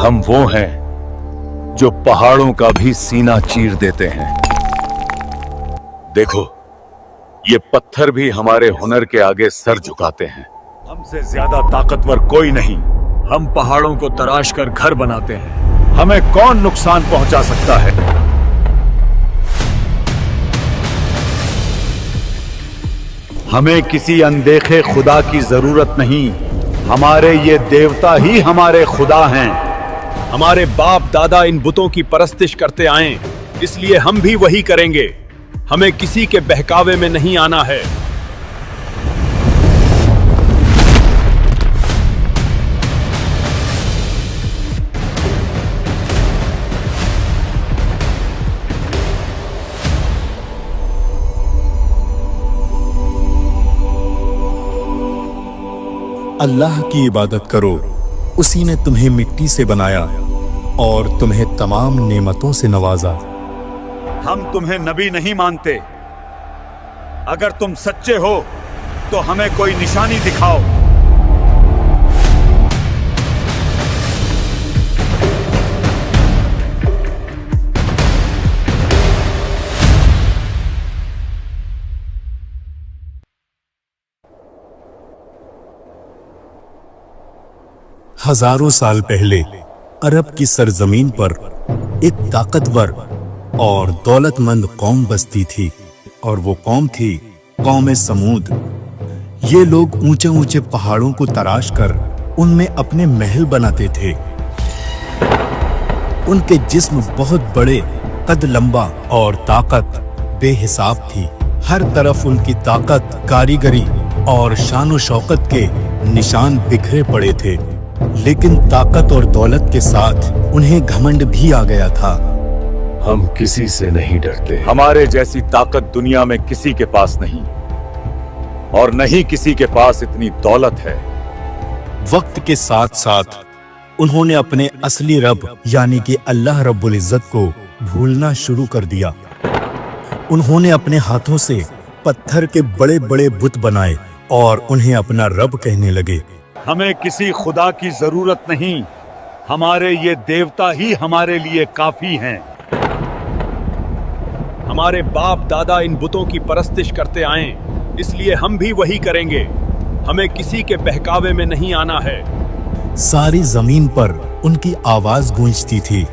हम वो हैं जो पहाड़ों का भी सीना चीर देते हैं। देखो, ये पत्थर भी हमारे हुनर के आगे सर झुकाते हैं। हमसे ज्यादा ताकतवर कोई नहीं। हम पहाड़ों को तराश कर घर बनाते हैं। हमें कौन नुकसान पहुंचा सकता है? हमें किसी अनदेखे खुदा की जरूरत नहीं। हमारे ये देवता ही हमारे खुदा हैं। हमारे बाप दादा इन बुतों की परस्तिश करते आए, इसलिए हम भी वही करेंगे। हमें किसी के बहकावे में नहीं आना है। अल्लाह की इबादत करो, उसी ने तुम्हें मिट्टी से बनाया और तुम्हें तमाम नेमतों से नवाजा। हम तुम्हें नबी नहीं मानते। अगर तुम सच्चे हो तो हमें कोई निशानी दिखाओ। हजारों साल पहले अरब की सरजमीन पर एक ताकतवर और दौलतमंद कौम बसती थी, और वो कौम थी कौम समूद। ये लोग ऊंचे ऊंचे पहाड़ों को तराश कर उनमें अपने महल बनाते थे। उनके जिस्म बहुत बड़े, कद लंबा और ताकत बेहिसाब थी। हर तरफ उनकी ताकत, कारीगरी और शान शौकत के निशान बिखरे पड़े थे। लेकिन ताकत और दौलत के साथ उन्हें घमंड भी आ गया था। हम किसी से नहीं डरते। हमारे जैसी ताकत दुनिया में किसी के पास नहीं, और नहीं किसी के पास इतनी दौलत है। वक्त के साथ साथ उन्होंने अपने असली रब यानी कि अल्लाह रब्बुल इज्जत को भूलना शुरू कर दिया। उन्होंने अपने हाथों से पत्थर के बड़े बड़े बुत बनाए और उन्हें अपना रब कहने लगे। हमें किसी खुदा की जरूरत नहीं। हमारे ये देवता ही हमारे लिए काफी हैं। हमारे बाप दादा इन बुतों की परस्तिश करते आए, इसलिए हम भी वही करेंगे। हमें किसी के बहकावे में नहीं आना है। सारी जमीन पर उनकी आवाज गूंजती थी,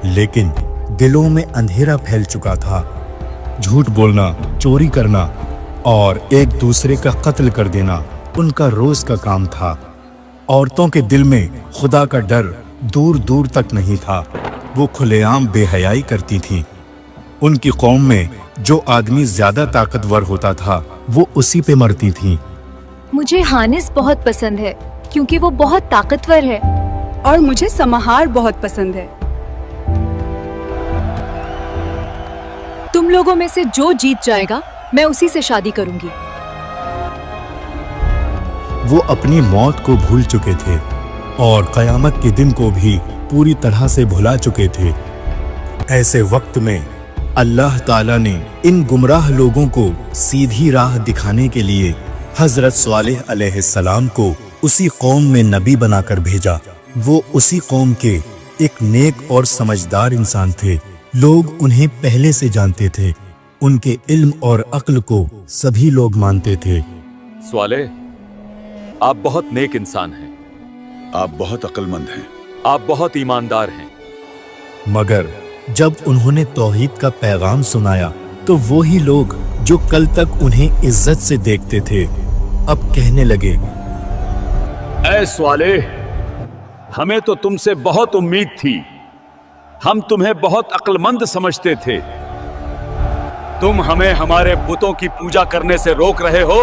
लेकिन दिलों में अंधेरा फैल चुका था। झूठ बोलना, चोरी करना और एक दूसरे का कत्ल कर देना उनका रोज का काम था। औरतों के दिल में खुदा का डर दूर दूर तक नहीं था। वो खुलेआम बेहयाई करती थीं। उनकी कौम में जो आदमी ज्यादा ताकतवर होता था वो उसी पे मरती थीं। मुझे हानिस बहुत पसंद है क्योंकि वो बहुत ताकतवर है। और मुझे समाहार बहुत पसंद है। तुम लोगों में से जो जीत जाएगा मैं उसी से शादी करूंगी। वो अपनी मौत को भूल चुके थे और कयामत के दिन को भी पूरी तरह से भुला चुके थे। ऐसे वक्त में अल्लाह ताला ने इन गुमराह लोगों को सीधी राह दिखाने के लिए हजरत स्वालिह अलैहिस्सलाम को उसी कौम में नबी बनाकर भेजा। वो उसी कौम के एक नेक और समझदार इंसान थे। लोग उन्हें पहले से जानते थे। उनके इल्म और अक्ल को सभी लोग मानते थे। स्वालिह, आप बहुत नेक इंसान हैं। आप बहुत अक्लमंद हैं। आप बहुत ईमानदार हैं। मगर जब उन्होंने तौहीद का पैगाम सुनाया तो वो ही लोग जो कल तक उन्हें इज्जत से देखते थे अब कहने लगे, ऐ स्वालिह, हमें तो तुमसे बहुत उम्मीद थी। हम तुम्हें बहुत अक्लमंद समझते थे। तुम हमें हमारे बुतों की पूजा करने से रोक रहे हो।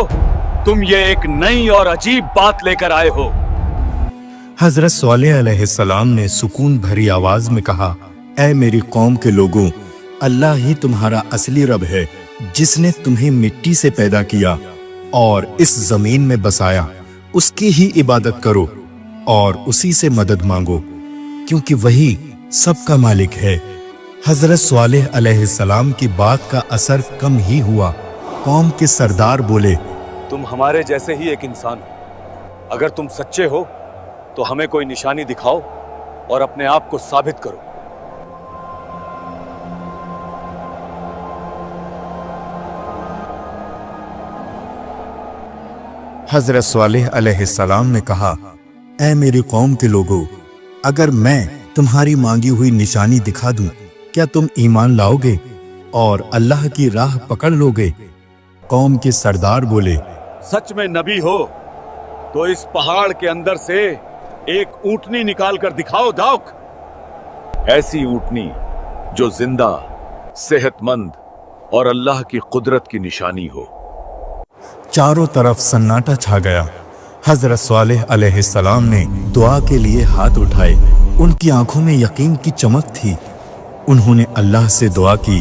तुम ये एक नई और अजीब बात लेकर आए हो। हजरत स्वालिह अलैहिस्सलाम ने सुकून भरी आवाज में कहा, ऐ मेरी कौम के लोगों, अल्लाह ही तुम्हारा असली रब है, जिसने तुम्हें मिट्टी से पैदा किया और इस जमीन में बसाया। उसकी ही इबादत करो और उसी से मदद मांगो, क्योंकि वही सबका मालिक है। हजरत स्वालिह अलैहिस्सलाम की बात का असर कम ही हुआ। कौम के सरदार बोले, तुम हमारे जैसे ही एक इंसान हो। अगर तुम सच्चे हो तो हमें कोई निशानी दिखाओ। اور اپنے آپ کو ثابت کرو۔ حضرت صالح علیہ السلام نے کہا، اے میری قوم کے لوگوں، اگر میں تمہاری مانگی ہوئی نشانی دکھا دوں کیا تم ایمان لاؤ گے اور اللہ کی راہ پکڑ لو گے؟ قوم کے سردار بولے، سچ میں نبی ہو تو اس پہاڑ کے اندر سے ایک اونٹنی نکال کر دکھاؤ داؤک، ایسی اونٹنی جو زندہ، صحت مند اور اللہ کی قدرت کی نشانی ہو۔ چاروں طرف سناٹا چھا گیا۔ حضرت صالح علیہ السلام نے دعا کے لیے ہاتھ اٹھائے۔ ان کی آنکھوں میں یقین کی چمک تھی۔ انہوں نے اللہ سے دعا کی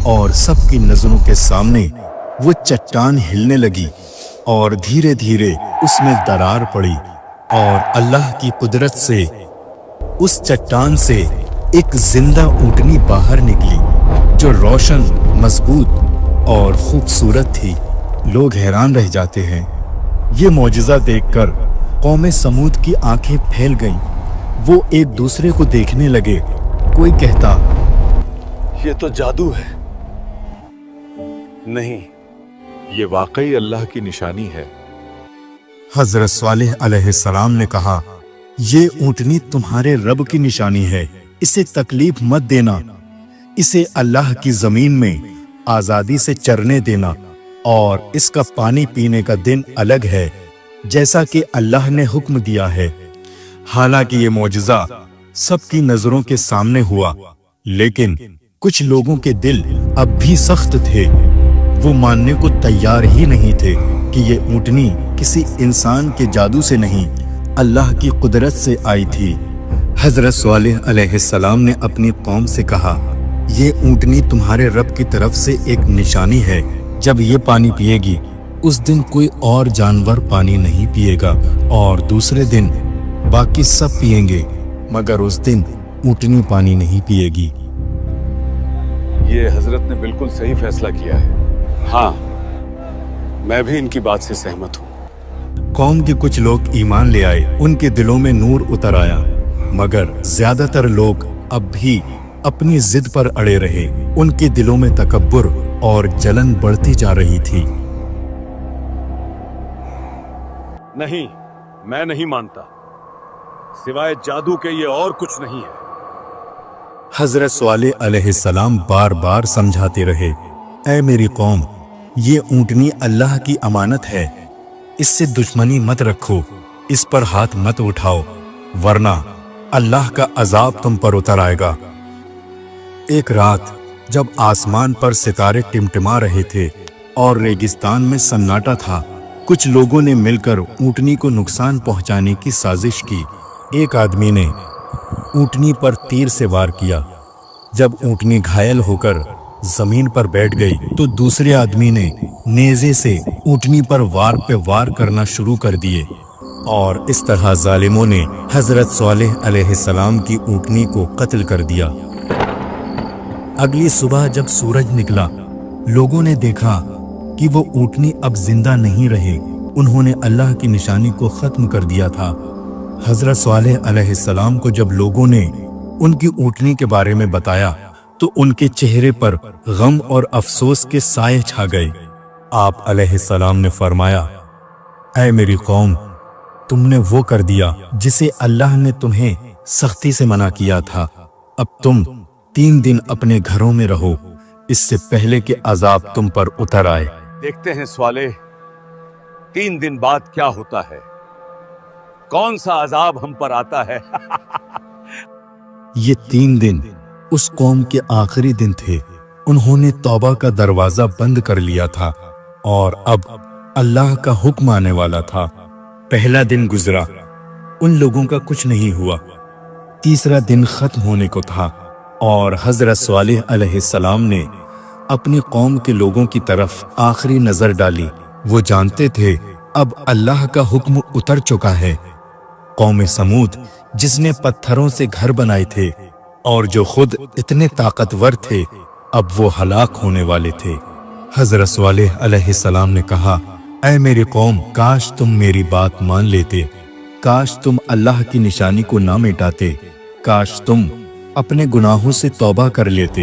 اور سب کی نظروں کے سامنے وہ چٹان ہلنے لگی اور دھیرے دھیرے اس میں درار پڑی، اور اللہ کی قدرت سے اس چٹان سے ایک زندہ اونٹنی باہر نکلی جو روشن، مضبوط اور خوبصورت تھی۔ لوگ حیران رہ جاتے ہیں۔ یہ معجزہ دیکھ کر قوم سمود کی آنکھیں پھیل گئیں۔ وہ ایک دوسرے کو دیکھنے لگے۔ کوئی کہتا، یہ تو جادو ہے، نہیں، یہ واقعی اللہ کی نشانی ہے۔ حضرت صالح علیہ السلام نے کہا، یہ اونٹنی تمہارے رب کی نشانی ہے، اسے تکلیف مت دینا، اسے اللہ کی زمین میں آزادی سے چرنے دینا، اور اس کا پانی پینے کا دن الگ ہے جیسا کہ اللہ نے حکم دیا ہے۔ حالانکہ یہ معجزہ سب کی نظروں کے سامنے ہوا، لیکن کچھ لوگوں کے دل اب بھی سخت تھے۔ وہ ماننے کو تیار ہی نہیں تھے کہ یہ اونٹنی کسی انسان کے جادو سے نہیں، اللہ کی قدرت سے آئی تھی۔ حضرت صالح علیہ السلام نے اپنی قوم سے کہا، یہ اونٹنی تمہارے رب کی طرف سے ایک نشانی ہے۔ جب یہ پانی پیے گی اس دن کوئی اور جانور پانی نہیں پیے گا، اور دوسرے دن باقی سب پیئیں گے، مگر اس دن اونٹنی پانی نہیں پیے گی۔ یہ حضرت نے بالکل صحیح فیصلہ کیا ہے۔ ہاں، میں بھی ان کی بات سے سہمت ہوں۔ قوم کے کچھ لوگ ایمان لے آئے، ان کے دلوں میں نور اتر آیا، مگر زیادہ تر لوگ اب بھی اپنی ضد پر اڑے رہے۔ ان کے دلوں میں تکبر اور جلن بڑھتی جا رہی تھی۔ نہیں، میں نہیں مانتا، سوائے جادو کے یہ اور کچھ نہیں ہے۔ حضرت صالح علیہ السلام بار بار سمجھاتے رہے، اے میری قوم، یہ اونٹنی اللہ کی امانت ہے، اس سے دشمنی مت رکھو، اس پر ہاتھ مت اٹھاؤ، ورنہ اللہ کا عذاب تم پر اتر آئے گا۔ ایک رات جب آسمان پر ستارے ٹمٹما رہے تھے اور ریگستان میں سناٹا تھا، کچھ لوگوں نے مل کر اونٹنی کو نقصان پہنچانے کی سازش کی۔ ایک آدمی نے اونٹنی پر تیر سے وار کیا۔ جب اونٹنی گھائل ہو کر زمین پر بیٹھ گئی تو دوسرے آدمی نے نیزے سے اونٹنی پر وار پہ وار کرنا شروع کر دیے، اور اس طرح ظالموں نے حضرت صالح علیہ السلام کی اونٹنی کو قتل کر دیا۔ اگلی صبح جب سورج نکلا، لوگوں نے دیکھا کہ وہ اونٹنی اب زندہ نہیں رہے، انہوں نے اللہ کی نشانی کو ختم کر دیا تھا۔ حضرت صالح علیہ السلام کو جب لوگوں نے ان کی اونٹنی کے بارے میں بتایا تو ان کے چہرے پر غم اور افسوس کے سائے چھا گئے۔ آپ علیہ السلام نے فرمایا، اے میری قوم، تم نے وہ کر دیا جسے اللہ نے تمہیں سختی سے منع کیا تھا۔ اب تم 3 دن اپنے گھروں میں رہو، اس سے پہلے کہ عذاب تم پر اتر آئے۔ دیکھتے ہیں صالح 3 دن بعد کیا ہوتا ہے، کون سا عذاب ہم پر آتا ہے۔ یہ 3 دن اس قوم کے آخری دن تھے۔ انہوں نے توبہ کا دروازہ بند کر لیا تھا اور اب اللہ کا حکم آنے والا تھا۔ پہلا دن گزرا، ان لوگوں کا کچھ نہیں ہوا۔ تیسرا دن ختم ہونے کو تھا اور حضرت صالح علیہ السلام نے اپنی قوم کے لوگوں کی طرف آخری نظر ڈالی۔ وہ جانتے تھے اب اللہ کا حکم اتر چکا ہے۔ قوم سمود جس نے پتھروں سے گھر بنائے تھے اور جو خود اتنے طاقتور تھے، اب وہ ہلاک ہونے والے تھے۔ حضرت صالح علیہ السلام نے کہا، اے میری قوم، کاش تم میری بات مان لیتے، کاش تم اللہ کی نشانی کو نہ مٹاتے، काश तुम अपने गुनाहों से तौबा कर लेते।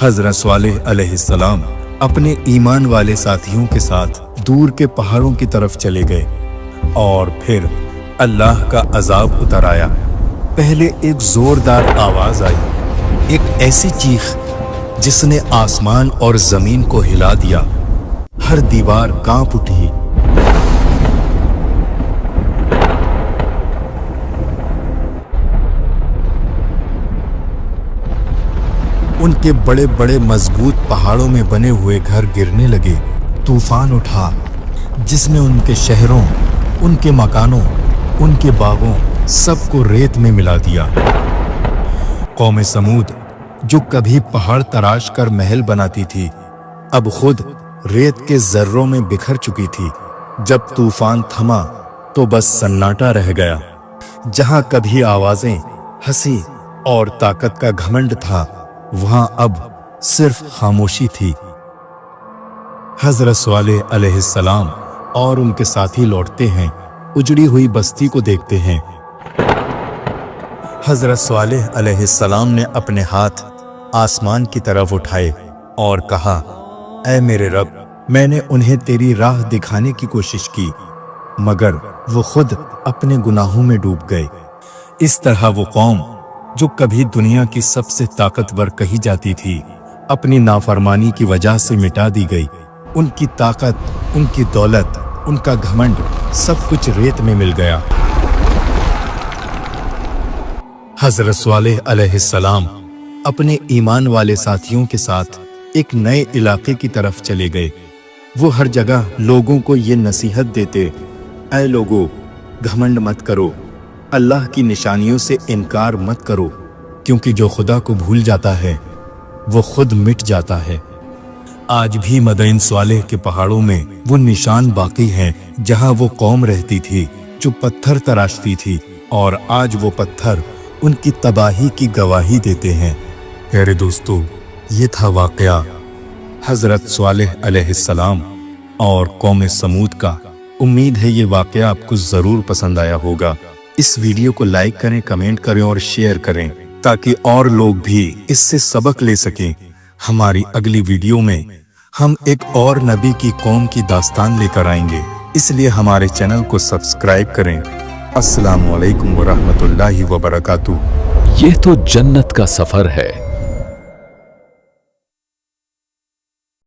हजरत स्वालेह अलैहिस्सलाम अपने ईमान वाले साथियों के साथ दूर के पहाड़ों की तरफ चले गए और फिर अल्लाह का अजाब उतर आया। पहले एक जोरदार आवाज आई, एक ऐसी चीख जिसने आसमान और जमीन को हिला दिया। हर दीवार कांप उठी। उनके बड़े बड़े मजबूत पहाड़ों में बने हुए घर गिरने लगे। तूफान उठा जिसने उनके शहरों, उनके मकानों, उनके बागों सबको रेत में मिला दिया। कौम समूद जो कभी पहाड़ तराश कर महल बनाती थी, अब खुद रेत के जर्रों में बिखर चुकी थी। जब तूफान थमा तो बस सन्नाटा रह गया। जहां कभी आवाजें, हंसी और ताकत का घमंड था, वहां अब सिर्फ खामोशी थी। हजरत स्वालेह अलैहिस्सलाम और उनके साथी लौटते हैं, उजड़ी हुई बस्ती को देखते हैं। हजरत स्वालेह अलैहिस्सलाम ने अपने हाथ आसमान की तरफ उठाए और कहा, ऐ मेरे रब, मैंने उन्हें तेरी राह दिखाने की कोशिश की, मगर वो खुद अपने गुनाहों में डूब गए। इस तरह वो कौम जो कभी दुनिया की सबसे ताकतवर कही जाती थी, अपनी नाफरमानी की वजह से मिटा दी गई। उनकी ताकत, उनकी दौलत, उनका घमंड सब कुछ रेत में मिल गया। हजरत स्वालेह अलैहिस्सलाम अपने ईमान वाले साथियों के साथ एक नए इलाके की तरफ चले गए। वो हर जगह लोगों को ये नसीहत देते, ऐ लोगों, घमंड मत करो, अल्लाह की निशानियों से इनकार मत करो, क्योंकि जो खुदा को भूल जाता है वो खुद मिट जाता है। आज भी मदइन स्वालेह के पहाड़ों में वो निशान बाकी हैं जहां वो कौम रहती थी जो पत्थर तराशती थी, और आज वो पत्थर उनकी तबाही की गवाही देते हैं। प्यारे दोस्तों, ये था वाकया हजरत स्वालेह अलैहिस्सलाम और कौम समूद का। उम्मीद है ये वाकया आपको जरूर पसंद आया होगा। इस वीडियो को लाइक करें, कमेंट करें और शेयर करें ताकि और लोग भी इससे सबक ले सकें। हमारी अगली वीडियो में हम एक और नबी की कौम की दास्तान लेकर आएंगे, इसलिए हमारे चैनल को सब्सक्राइब करें। अस्सलामु अलैकुम व रहमतुल्लाहि व बरकातुहू। ये तो जन्नत का सफर है।